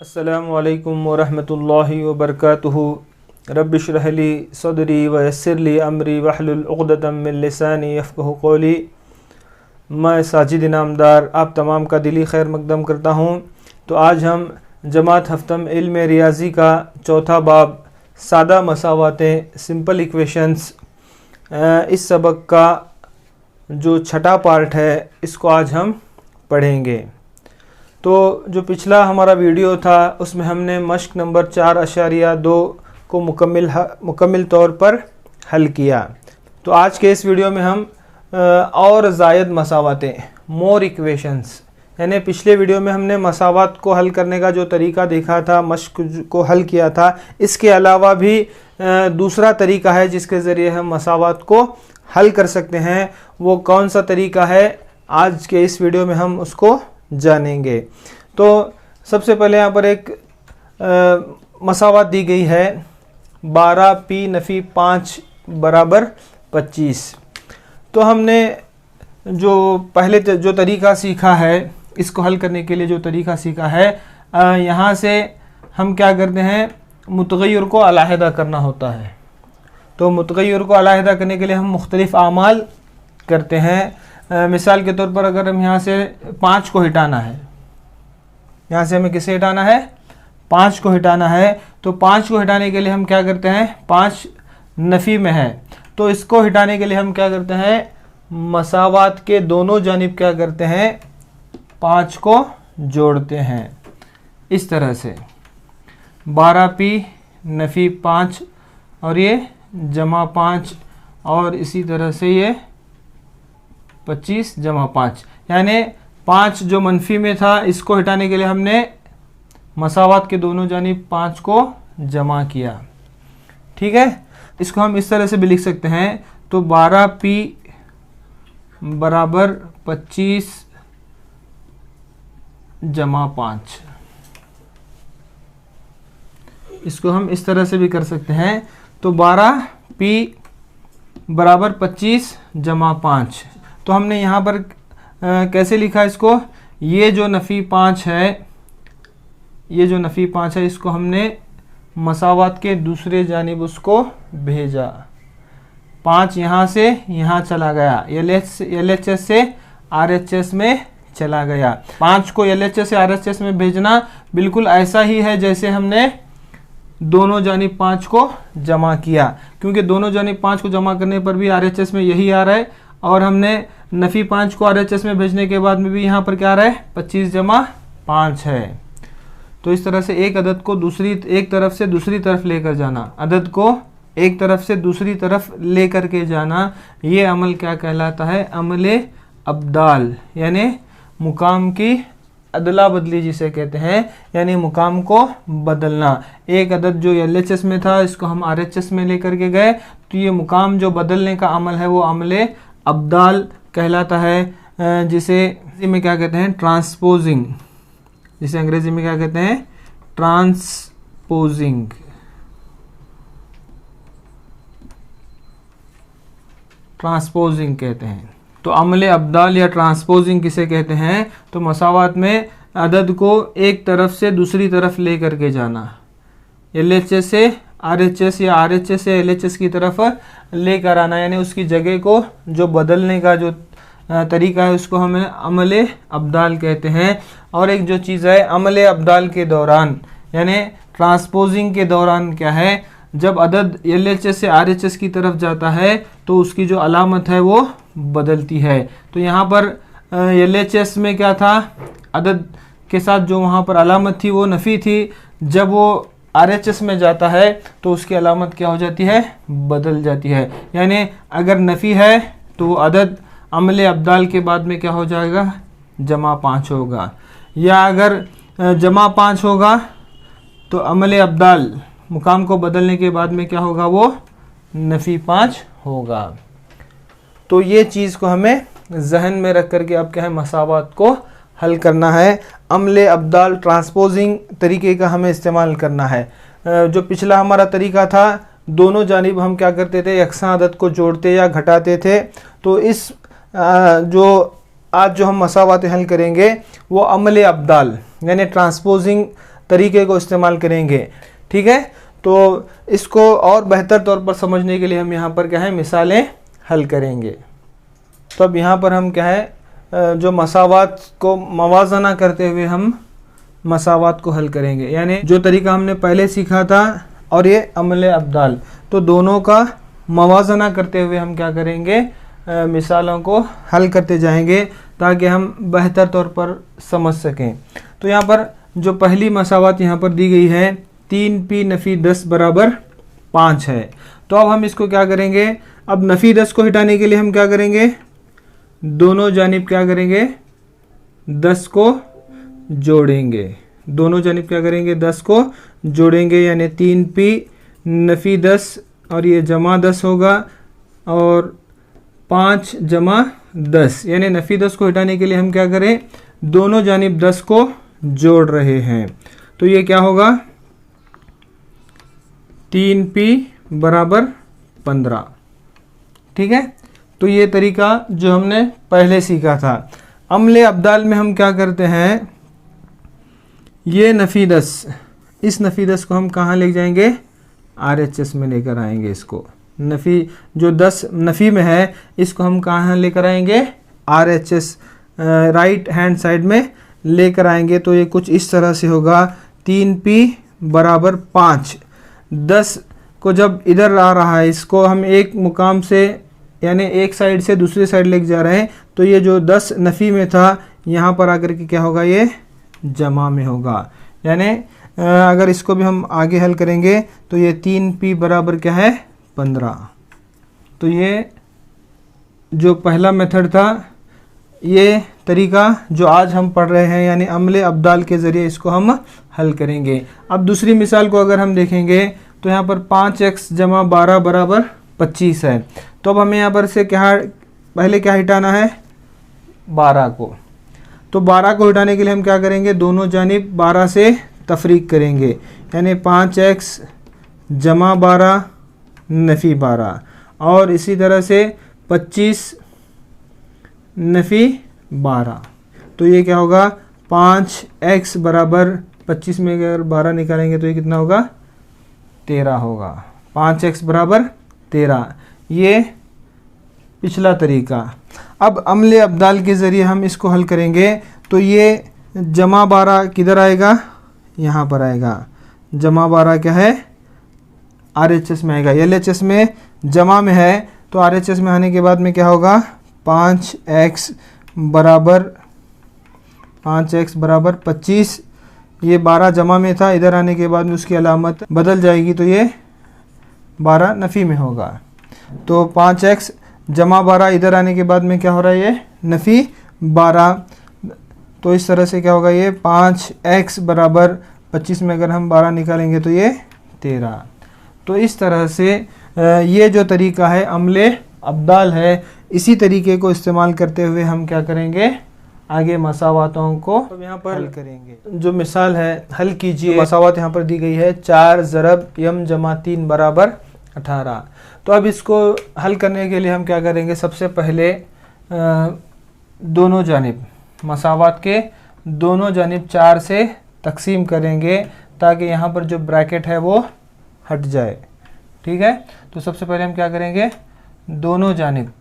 अस्सलामु अलैकुम वरहमतुल्लाहि वबरकातुहू। रब्बिश रह ली सदरी व यस्सिर ली अमरी वहलुल उक़दतम मिन लिसानी यफ़क़हू क़ौली। मैं साजिद इनामदार आप तमाम का दिली खैर मक़दम करता हूँ। तो आज हम जमात हफ्तम इल्म रियाज़ी का चौथा बाब सादा मसावातें सिंपल इक्वेशंस, इस सबक का जो छठा पार्ट है इसको आज हम पढ़ेंगे। तो जो पिछला हमारा वीडियो था उसमें हमने मश्क नंबर 4.2 को मुकम्मल तौर पर हल किया। तो आज के इस वीडियो में हम और ज़ायद मसावातें मोर इक्वेशंस, यानी पिछले वीडियो में हमने मसावात को हल करने का जो तरीका देखा था, मश्क को हल किया था, इसके अलावा भी दूसरा तरीका है जिसके ज़रिए हम मसावात को हल कर सकते हैं। वो कौन सा तरीका है आज के इस वीडियो में हम उसको जानेंगे। तो सबसे पहले यहाँ पर एक मसावात दी गई है 12p नफ़ी 5 बराबर 25। तो हमने जो पहले जो तरीका सीखा है, इसको हल करने के लिए जो तरीका सीखा है, यहाँ से हम क्या करते हैं, मुतग़य्यर को अलहदा करना होता है। तो मुतग़य्यर को अलहदा करने के लिए हम मुख्तलिफ़ आमाल करते हैं। मिसाल के तौर पर अगर हम यहाँ से 5 को हटाना है, यहाँ से हमें किसे हटाना है, 5 को हटाना है। तो 5 को हटाने के लिए हम क्या करते हैं, 5 नफ़ी में है, तो इसको हटाने के लिए हम क्या करते हैं, मसावात के दोनों जानिब क्या करते हैं, 5 को जोड़ते हैं। इस तरह से 12p नफ़ी 5 और ये जमा 5 और इसी तरह से ये 25 जमा 5, यानी 5 जो मनफी में था इसको हटाने के लिए हमने मसावात के दोनों जानिब 5 को जमा किया। ठीक है, इसको हम इस तरह से भी लिख सकते हैं। तो 12p बराबर 25 जमा 5, इसको हम इस तरह से भी कर सकते हैं। तो 12p बराबर 25 जमा 5, तो हमने यहाँ पर कैसे लिखा इसको, ये जो नफ़ी 5 है, ये जो नफ़ी 5 है, इसको हमने मसावात के दूसरे जानिब उसको भेजा। 5 यहाँ से यहाँ चला गया, LHS से RHS में चला गया। 5 को LHS से RHS में भेजना बिल्कुल ऐसा ही है जैसे हमने दोनों जानिब 5 को जमा किया, क्योंकि दोनों जानिब 5 को जमा करने पर भी RHS में यही आ रहा है, और हमने नफ़ी 5 को RHS में भेजने के बाद में भी यहाँ पर क्या आ रहा है, 25 जमा 5 है। तो इस तरह से एक अदद को एक तरफ से दूसरी तरफ लेकर जाना, अदद को एक तरफ से दूसरी तरफ लेकर के जाना, ये अमल क्या कहलाता है, अमले अब्दाल, यानी मुकाम की अदला बदली जिसे कहते हैं, यानी मुकाम को बदलना। एक अदद जो LHS में था इसको हम RHS में लेकर के गए, तो ये मुकाम जो बदलने का अमल है वो अमले अब्दाल कहलाता है, जिसे अंग्रेजी में क्या कहते हैं, ट्रांसपोजिंग, जिसे अंग्रेजी में क्या कहते हैं, ट्रांसपोजिंग। ट्रांसपोजिंग कहते हैं। तो अमले अब्दाल या ट्रांसपोजिंग किसे कहते हैं, तो मसावात में अदद को एक तरफ से दूसरी तरफ ले करके जाना, LHS से RHS या RHS से LHS की तरफ लेकर आना, यानी उसकी जगह को जो बदलने का जो तरीका है उसको हमें अमले अब्दाल कहते हैं। और एक जो चीज़ है अमले अब्दाल के दौरान, यानी ट्रांसपोजिंग के दौरान क्या है, जब अदद LHS से RHS की तरफ जाता है तो उसकी जो अलामत है वो बदलती है। तो यहाँ पर LHS में क्या था, अदद के साथ जो वहाँ पर अलामत थी वो नफ़ी थी, जब वो RHS में जाता है तो उसकी अलामत क्या हो जाती है, बदल जाती है। यानी अगर नफ़ी है तो अदद अमले अब्दाल के बाद में क्या हो जाएगा, जमा 5 होगा, या अगर जमा 5 होगा तो अमले अब्दाल मुकाम को बदलने के बाद में क्या होगा, वो नफ़ी 5 होगा। तो ये चीज़ को हमें जहन में रख करके अब क्या है, मसावात को हल करना है। अमले अब्दाल ट्रांसपोजिंग तरीके का हमें इस्तेमाल करना है। जो पिछला हमारा तरीका था, दोनों जानिब हम क्या करते थे, यकसा अदद को जोड़ते या घटाते थे। तो इस जो आज जो हम मसावातें हल करेंगे वो अमले अब्दाल यानी ट्रांसपोजिंग तरीके को इस्तेमाल करेंगे। ठीक है, तो इसको और बेहतर तौर पर समझने के लिए हम यहाँ पर क्या है, मिसालें हल करेंगे। तो अब यहाँ पर हम क्या है, जो मसावात को मवाजना करते हुए हम मसावात को हल करेंगे, यानी जो तरीका हमने पहले सीखा था और ये अमले अब्दाल, तो दोनों का मवाजना करते हुए हम क्या करेंगे, मिसालों को हल करते जाएंगे ताकि हम बेहतर तौर पर समझ सकें। तो यहाँ पर जो पहली मसावत यहाँ पर दी गई है 3p नफ़ी 10 बराबर 5 है। तो अब हम इसको क्या करेंगे, अब नफ़ी 10 को हटाने के लिए हम क्या करेंगे, दोनों जानिब क्या करेंगे, 10 को जोड़ेंगे। दोनों जानिब क्या करेंगे, 10 को जोड़ेंगे, यानी 3p नफ़ी 10 और ये जमा 10 होगा और 5 जमा 10, यानी नफ़ी 10 को हटाने के लिए हम क्या करें, दोनों जानिब 10 को जोड़ रहे हैं। तो ये क्या होगा, 3p बराबर 15। ठीक है, तो ये तरीका जो हमने पहले सीखा था। अमले अब्दाल में हम क्या करते हैं, ये नफ़ी 10, इस नफ़ी 10 को हम कहाँ ले जाएंगे, RHS में लेकर आएंगे। इसको नफ़ी जो 10 नफ़ी में है इसको हम कहाँ लेकर आएंगे, RHS राइट हैंड साइड में लेकर आएंगे। तो ये कुछ इस तरह से होगा, 3p बराबर 5। 10 को जब इधर आ रहा है, इसको हम एक मुकाम से यानी एक साइड से दूसरी साइड लेके जा रहे हैं, तो ये जो 10 नफ़ी में था यहाँ पर आकर के क्या होगा, ये जमा में होगा। यानी अगर इसको भी हम आगे हल करेंगे तो ये 3p बराबर क्या है, 15। तो ये जो पहला मेथड था, ये तरीका जो आज हम पढ़ रहे हैं यानी अमले अब्दाल के ज़रिए इसको हम हल करेंगे। अब दूसरी मिसाल को अगर हम देखेंगे तो यहाँ पर 5x जमा 12 बराबर 25 है। तो अब हमें यहाँ पर से क्या, पहले क्या हटाना है, 12 को। तो 12 को हटाने के लिए हम क्या करेंगे, दोनों जानिब 12 से तफरीक करेंगे, यानी 5x जमा 12 नफ़ी 12 और इसी तरह से 25 नफ़ी 12। तो ये क्या होगा, 5x बराबर 25 में अगर 12 निकालेंगे तो ये कितना होगा, 13 होगा। 5x बराबर 13, ये पिछला तरीका। अब अमले अब्दाल के ज़रिए हम इसको हल करेंगे। तो ये जमा 12 किधर आएगा, यहाँ पर आएगा। जमा 12 क्या है, RHS में आएगा। LHS में जमा में है, तो RHS में आने के बाद में क्या होगा, 5x बराबर 25। ये 12 जमा में था, इधर आने के बाद में उसकी अलामत बदल जाएगी, तो ये 12 नफ़ी में होगा। तो 5x जमा 12 इधर आने के बाद में क्या हो रहा है, ये नफ़ी 12। तो इस तरह से क्या होगा, ये 5x बराबर 25 में अगर हम 12 निकालेंगे तो ये 13। तो इस तरह से ये जो तरीका है अमले अब्दाल है, इसी तरीके को इस्तेमाल करते हुए हम क्या करेंगे, आगे मसावातों को तो यहाँ पर हल करेंगे। जो मिसाल है हल कीजिए। मसावात यहाँ पर दी गई है 4 ज़रब यम जमा 3 बराबर 18। तो अब इसको हल करने के लिए हम क्या करेंगे, सबसे पहले दोनों जानिब मसावात के दोनों जानिब 4 से तकसीम करेंगे ताकि यहाँ पर जो ब्रैकेट है वो हट जाए। ठीक है, तो सबसे पहले हम क्या करेंगे, दोनों जानिब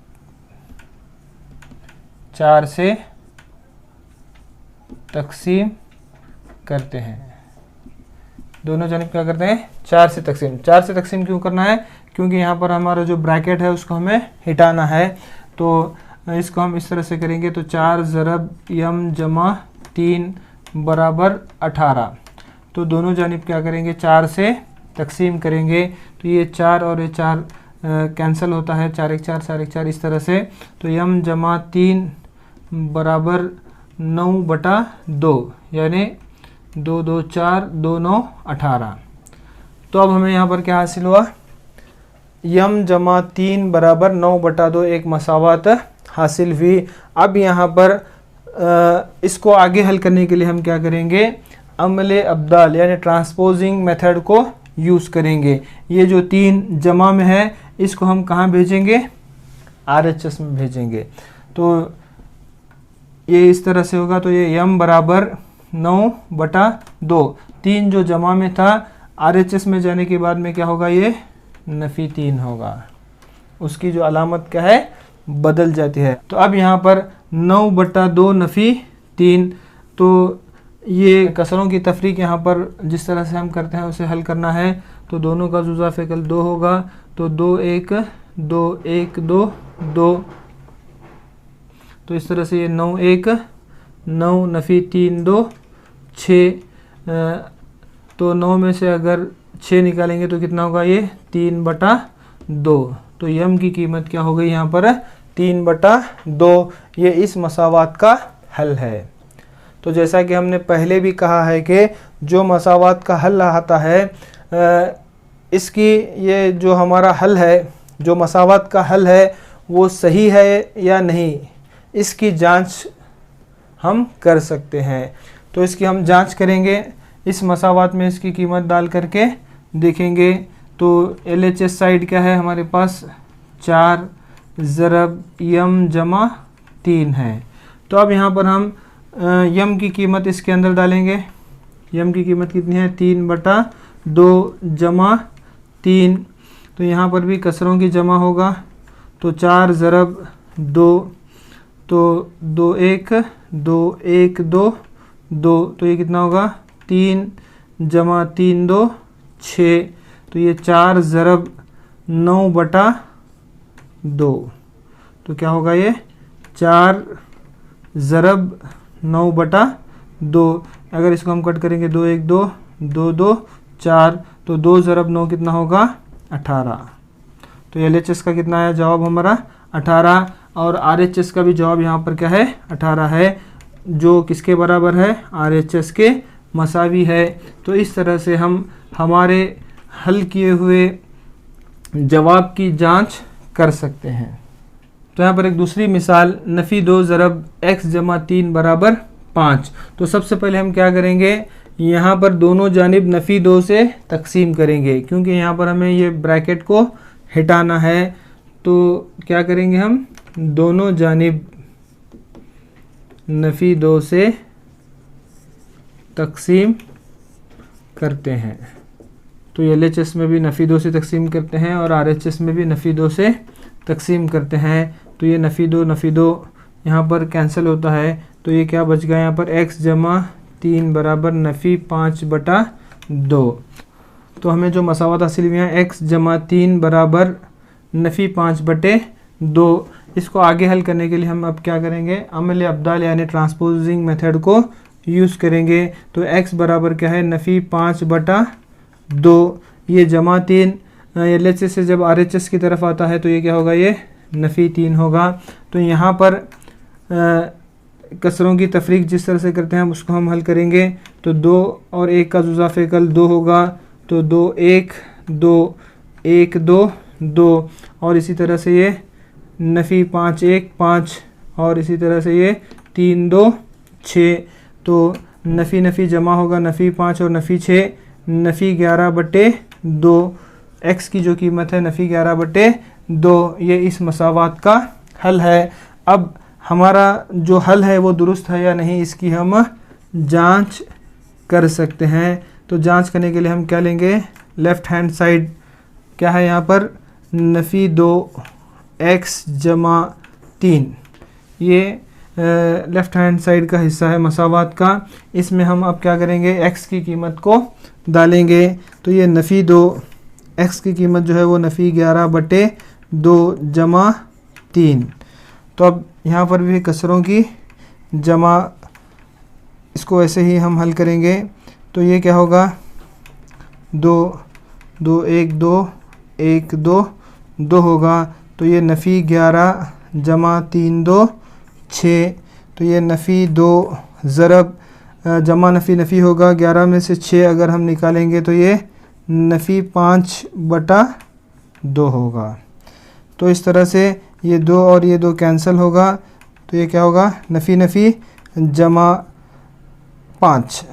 4 से तकसीम करते हैं। दोनों जानिब क्या करते हैं, 4 से तकसीम। 4 से तकसीम क्यों करना है, क्योंकि यहाँ पर हमारा जो ब्रैकेट है उसको हमें हटाना है। तो इसको हम इस तरह से करेंगे, तो 4 ज़रब यम जमा 3 बराबर 18। तो दोनों जानिब क्या करेंगे, 4 से तकसीम करेंगे। तो ये 4 और ये 4 कैंसिल होता है, 4 1 4 4 1 4 इस तरह से। तो यम जमा 3 बराबर 9/2, यानी 2 2 4 2 9 18। तो अब हमें यहाँ पर क्या हासिल हुआ, यम जमा 3 बराबर 9/2 एक मसावत हासिल हुई। अब यहाँ पर इसको आगे हल करने के लिए हम क्या करेंगे, अमले अब्दाल यानी ट्रांसपोजिंग मेथड को यूज़ करेंगे। ये जो 3 जमा में है इसको हम कहाँ भेजेंगे, RHS में भेजेंगे। तो ये इस तरह से होगा। तो ये यम बराबर 9/2, 3 जो जमा में था RHS में जाने के बाद में क्या होगा, ये नफ़ी 3 होगा, उसकी जो अलामत क्या है बदल जाती है। तो अब यहाँ पर 9/2 नफ़ी 3, तो ये कसरों की तफरीक यहाँ पर जिस तरह से हम करते हैं उसे हल करना है। तो दोनों का जुज़ा फ़िकल 2 होगा, तो 2 1 2 1 2 2, तो इस तरह से ये 9 1 9 नफ़ी 3 2 6, तो 9 में से अगर 6 निकालेंगे तो कितना होगा, ये 3/2। तो यम की कीमत क्या हो गई यहाँ पर 3/2। ये इस मसावात का हल है। तो जैसा कि हमने पहले भी कहा है कि जो मसावात का हल आता है, इसकी ये जो हमारा हल है, जो मसावात का हल है वो सही है या नहीं, इसकी जांच हम कर सकते हैं। तो इसकी हम जांच करेंगे, इस मसावात में इसकी कीमत डाल करके देखेंगे। तो LHS साइड क्या है हमारे पास, 4 ज़रब यम जमा 3 है। तो अब यहाँ पर हम यम की कीमत इसके अंदर डालेंगे। यम की कीमत कितनी है, 3/2 जमा 3, तो यहाँ पर भी कसरों की जमा होगा, तो 4 ज़रब 2, तो 2 1 2 1 2 2, तो ये कितना होगा 3 जमा 3 2 6, तो ये 4 ज़रब 9/2, तो क्या होगा ये 4 ज़रब 9/2। अगर इसको हम कट करेंगे 2 1 2 2 2 4, तो 2 ज़रब 9 कितना होगा 18। तो LHS का कितना आया जवाब हमारा 18, और RHS का भी जवाब यहाँ पर क्या है 18 है, जो किसके बराबर है, RHS के मसावी है। तो इस तरह से हम हमारे हल किए हुए जवाब की जांच कर सकते हैं। तो यहाँ पर एक दूसरी मिसाल, नफ़ी 2 ज़रब x जमा 3 बराबर 5। तो सबसे पहले हम क्या करेंगे, यहाँ पर दोनों जानिब नफ़ी 2 से तकसीम करेंगे, क्योंकि यहाँ पर हमें ये ब्रैकेट को हटाना है। तो क्या करेंगे, हम दोनों जानिब नफ़ी 2 से तकसीम करते हैं। तो LHS में भी नफ़ी 2 से तकसीम करते हैं और RHS में भी नफ़ी 2 से तकसीम करते हैं। तो ये नफ़ी 2 यहाँ पर कैंसिल होता है, तो ये क्या बच गया यहाँ पर x जमा 3 बराबर नफ़ी 5/2। तो हमें जो मसावत हासिल हुई है x जमा 3 बराबर नफ़ी 5/2। इसको आगे हल करने के लिए हम अब क्या करेंगे, अमल अब्दाल यानी ट्रांसपोजिंग मेथड को यूज़ करेंगे। तो x बराबर क्या है नफ़ी 5/2, ये जमा 3, LHS से जब RHS की तरफ आता है तो ये क्या होगा, ये नफ़ी 3 होगा। तो यहाँ पर कसरों की तफरीक जिस तरह से करते हैं उसको हम हल करेंगे। तो 2 और 1 का जुज़ा फ़िकल 2 होगा, तो 2 1 2 1 2 2, और इसी तरह से ये नफ़ी 5 1 5, और इसी तरह से ये 3 2 6। तो नफ़ी नफ़ी जमा होगा, नफ़ी 5 और नफ़ी 6, नफ़ी 11/2। x की जो कीमत है नफ़ी 11/2, ये इस मसावात का हल है। अब हमारा जो हल है वो दुरुस्त है या नहीं, इसकी हम जांच कर सकते हैं। तो जांच करने के लिए हम क्या लेंगे, लेफ़्ट हैंड साइड क्या है यहाँ पर नफ़ी 2x जमा 3, ये लेफ़्ट हैंड साइड का हिस्सा है मसावात का। इसमें हम अब क्या करेंगे, x की कीमत को डालेंगे। तो ये नफ़ी 2x की कीमत जो है वो नफ़ी 11/2 जमा 3। तो अब यहाँ पर भी कसरों की जमा, इसको ऐसे ही हम हल करेंगे। तो ये क्या होगा 2 2 1 2 1 2 2 होगा। तो ये नफ़ी 11 जमा 3 2 6। तो ये नफ़ी 2 ज़रब जमा नफ़ी नफ़ी होगा, 11 में से 6 अगर हम निकालेंगे तो ये नफ़ी 5/2 होगा। तो इस तरह से ये 2 और ये 2 कैंसिल होगा, तो ये क्या होगा नफ़ी नफ़ी जमा 5,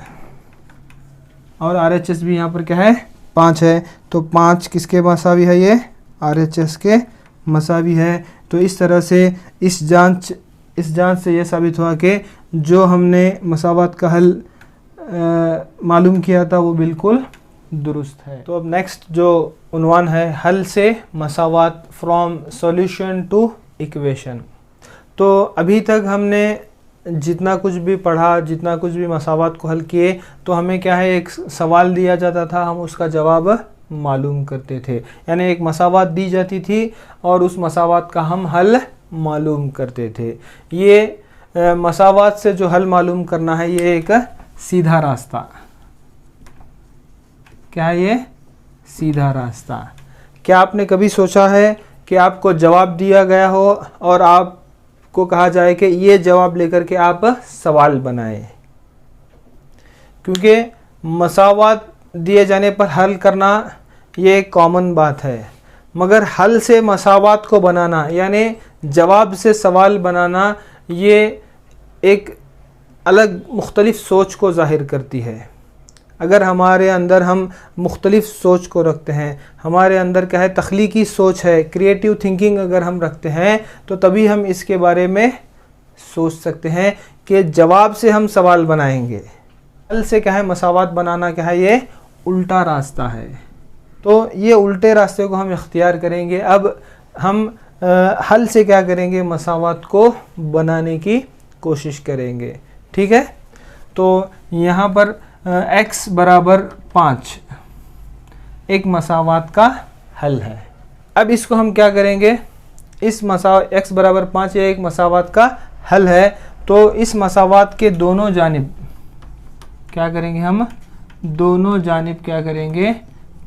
और RHS भी यहाँ पर क्या है 5 है। तो 5 किसके मसावी है, ये RHS के मसावी है। तो इस तरह से इस जांच से ये साबित हुआ कि जो हमने मसावत का हल मालूम किया था वो बिल्कुल दुरुस्त है। तो अब नेक्स्ट जो उन्वान है, हल से मसावात फ्रॉम सॉल्यूशन टू इक्वेशन। तो अभी तक हमने जितना कुछ भी पढ़ा, जितना कुछ भी मसावात को हल किए, तो हमें क्या है, एक सवाल दिया जाता था, हम उसका जवाब मालूम करते थे। यानी एक मसावात दी जाती थी और उस मसावात का हम हल मालूम करते थे। ये मसावात से जो हल मालूम करना है, ये एक सीधा रास्ता, क्या है ये? सीधा रास्ता। क्या आपने कभी सोचा है कि आपको जवाब दिया गया हो और आपको कहा जाए कि ये जवाब लेकर के आप सवाल बनाएं? क्योंकि मसावात दिए जाने पर हल करना ये एक कॉमन बात है, मगर हल से मसावात को बनाना यानी जवाब से सवाल बनाना, ये एक अलग मुख्तलिफ सोच को ज़ाहिर करती है। अगर हमारे अंदर हम मुख्तलिफ सोच को रखते हैं, हमारे अंदर क्या है, तख्लीकी सोच है, क्रिएटिव थिंकिंग अगर हम रखते हैं, तो तभी हम इसके बारे में सोच सकते हैं कि जवाब से हम सवाल बनाएंगे। हल से क्या है, मसावात बनाना क्या है, ये उल्टा रास्ता है। तो ये उल्टे रास्ते को हम इख्तियार करेंगे। अब हम हल से क्या करेंगे, मसावात को बनाने की कोशिश करेंगे। ठीक है, तो यहाँ पर x बराबर 5 एक मसावात का हल है। अब इसको हम क्या करेंगे, इस x बराबर 5 ये एक मसावात का हल है, तो इस मसावात के दोनों जानिब क्या करेंगे, हम दोनों जानिब क्या करेंगे,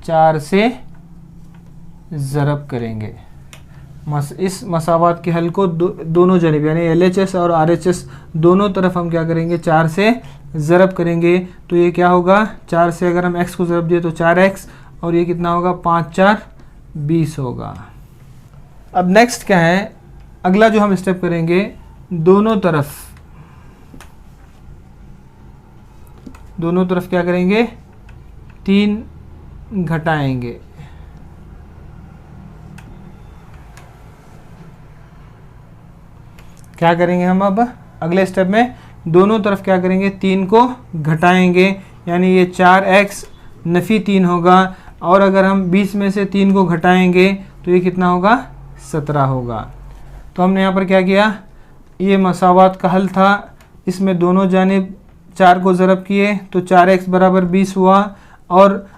4 से ज़रब करेंगे। इस मसावात के हल को दोनों जानिब यानी LHS और RHS दोनों तरफ हम क्या करेंगे, 4 से ज़रब करेंगे। तो ये क्या होगा, 4 से अगर हम x को ज़रब दिए तो 4x, और ये कितना होगा, 5 4 20 होगा। अब नेक्स्ट क्या है, अगला जो हम स्टेप करेंगे, दोनों तरफ क्या करेंगे, 3 घटाएंगे। क्या करेंगे हम, अब अगले स्टेप में दोनों तरफ क्या करेंगे, 3 को घटाएंगे, यानी ये 4x नफ़ी 3 होगा, और अगर हम 20 में से 3 को घटाएंगे तो ये कितना होगा, 17 होगा। तो हमने यहाँ पर क्या किया, ये मसावात का हल था, इसमें दोनों जानिब 4 को ज़रब किए तो 4x बराबर 20 हुआ, और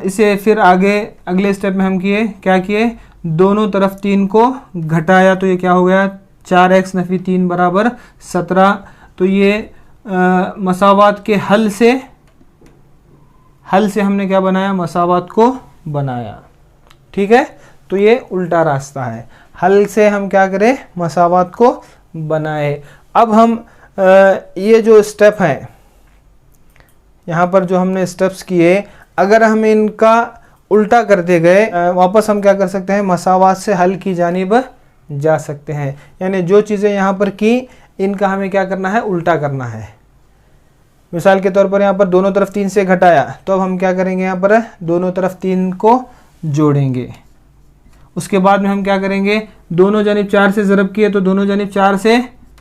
इसे फिर आगे अगले स्टेप में हम क्या किए, दोनों तरफ 3 को घटाया, तो ये क्या हो गया, 4x नफ़ी 3 बराबर 17। तो ये मसावात के हल से हमने क्या बनाया, मसावात को बनाया। ठीक है, तो ये उल्टा रास्ता है, हल से हम क्या करें, मसावात को बनाए। अब हम ये जो स्टेप हैं, यहाँ पर जो हमने स्टेप्स किए, अगर हम इनका उल्टा करते गए, वापस हम क्या कर सकते हैं, मसावात से हल की जानिब जा सकते हैं। यानी जो चीज़ें यहाँ पर की, इनका हमें क्या करना है, उल्टा करना है। मिसाल के तौर पर यहाँ पर दोनों तरफ 3 से घटाया, तो अब हम क्या करेंगे, यहाँ पर दोनों तरफ 3 को जोड़ेंगे। उसके बाद में हम क्या करेंगे, दोनों जानिब 4 से ज़रब किए तो दोनों जानिब 4 से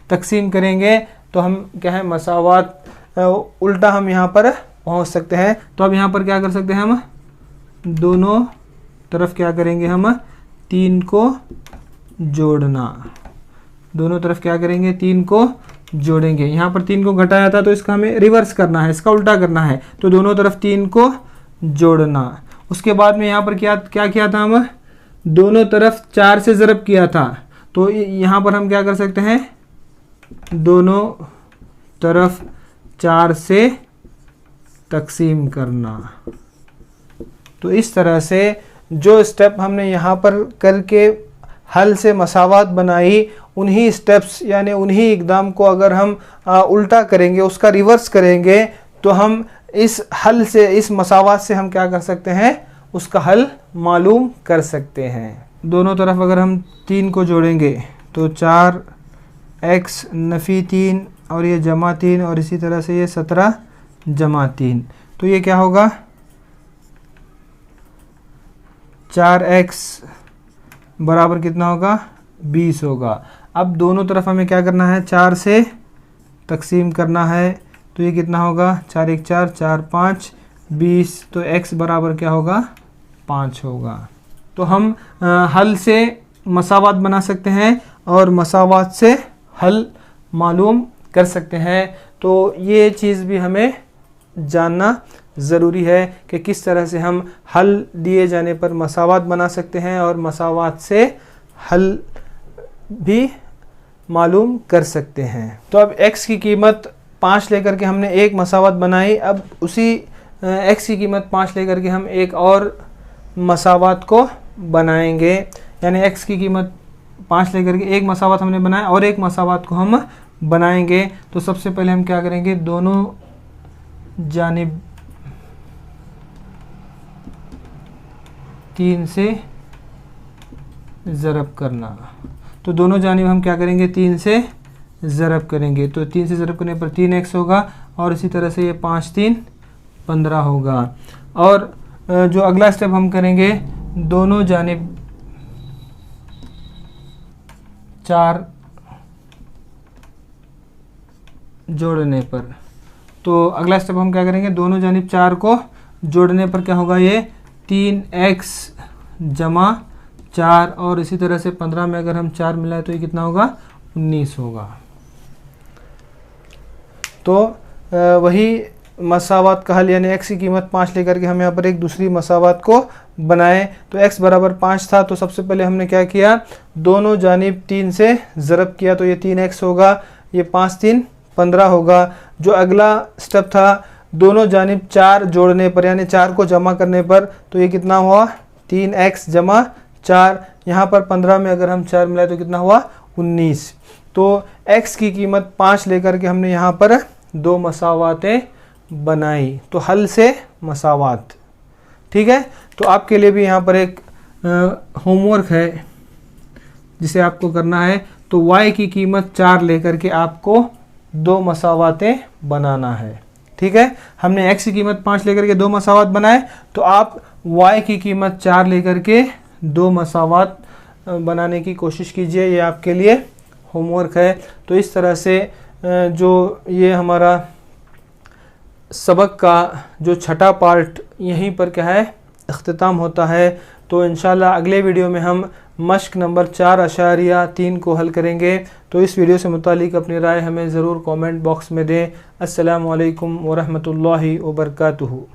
तकसीम करेंगे, तो हम क्या है, मसावात उल्टा हम यहाँ पर पहुँच सकते हैं। तो अब यहाँ पर क्या कर सकते हैं, हम दोनों तरफ क्या करेंगे, हम 3 को जोड़ना, दोनों तरफ क्या करेंगे, 3 को जोड़ेंगे। यहाँ पर 3 को घटाया था, तो इसका हमें रिवर्स करना है, इसका उल्टा करना है, तो दोनों तरफ 3 को जोड़ना। उसके बाद में यहाँ पर क्या किया था, हम दोनों तरफ 4 से ज़रब किया था, तो यहाँ पर हम क्या कर सकते हैं, दोनों तरफ 4 से तकसीम करना। तो इस तरह से जो स्टेप हमने यहाँ पर करके हल से मसावात बनाई, उन्हीं स्टेप्स यानी उन्हीं इक़दाम को अगर हम उल्टा करेंगे, उसका रिवर्स करेंगे, तो हम इस हल से, इस मसावात से हम क्या कर सकते हैं, उसका हल मालूम कर सकते हैं। दोनों तरफ अगर हम 3 को जोड़ेंगे तो 4x नफ़ी 3 और ये जमा 3, और इसी तरह से ये 17 जमा 3, तो ये क्या होगा, 4x बराबर कितना होगा, 20 होगा। अब दोनों तरफ हमें क्या करना है, 4 से तकसीम करना है, तो ये कितना होगा, 4 1 4 4 5 20, तो x बराबर क्या होगा, 5 होगा। तो हम हल से मसावात बना सकते हैं और मसावात से हल मालूम कर सकते हैं। तो ये चीज़ भी हमें जानना ज़रूरी है कि किस तरह से हम हल दिए जाने पर मसावात बना सकते हैं और मसावात से हल भी मालूम कर सकते हैं। तो अब x की कीमत 5 लेकर के हमने एक मसावात बनाई। अब उसी x की कीमत 5 लेकर के हम एक और मसावात को बनाएंगे, यानी x की कीमत 5 लेकर के एक मसावात हमने बनाया और एक मसावात को हम बनाएंगे। तो सबसे पहले हम क्या करेंगे, दोनों जानिब 3 से ज़रब करना। तो दोनों जानिब हम क्या करेंगे, 3 से ज़रब करेंगे। तो 3 से ज़रब करने पर 3x होगा और इसी तरह से ये 5 3 15 होगा। और जो अगला स्टेप हम करेंगे, दोनों जानिब 4 जोड़ने पर। तो अगला स्टेप हम क्या करेंगे, दोनों जानिब 4 को जोड़ने पर क्या होगा, ये 3x जमा 4 और इसी तरह से 15 में अगर हम 4 मिलाए तो ये कितना होगा, 19 होगा। तो वही मसावात का हल, यानी x की कीमत 5 लेकर के हम यहाँ पर एक दूसरी मसावात को बनाए। तो x बराबर 5 था, तो सबसे पहले हमने क्या किया, दोनों जानिब 3 से ज़रब किया, तो ये 3x होगा, ये 5 3 15 होगा। जो अगला स्टेप था, दोनों जानिब 4 जोड़ने पर, यानी 4 को जमा करने पर, तो ये कितना हुआ, 3x जमा 4, यहाँ पर 15 में अगर हम 4 मिलाए तो कितना हुआ, 19। तो x की कीमत 5 लेकर के हमने यहाँ पर दो मसावातें बनाई। तो हल से मसावात, ठीक है। तो आपके लिए भी यहाँ पर एक होमवर्क है जिसे आपको करना है। तो y की कीमत 4 लेकर के आपको दो मसावातें बनाना है, ठीक है। हमने x की कीमत 5 लेकर के दो मसावात बनाए, तो आप y की कीमत 4 लेकर के दो मसावात बनाने की कोशिश कीजिए। ये आपके लिए होमवर्क है। तो इस तरह से जो ये हमारा सबक का जो छठा पार्ट यहीं पर क्या है, इख्तिताम होता है। तो इंशाल्लाह अगले वीडियो में हम मश्क नंबर 4.3 को हल करेंगे। तो इस वीडियो से मुतालिक अपनी राय हमें ज़रूर कमेंट बॉक्स में दें। अस्सलामु अलैकुम वरहमतुल्लाहि वबरकातुहू।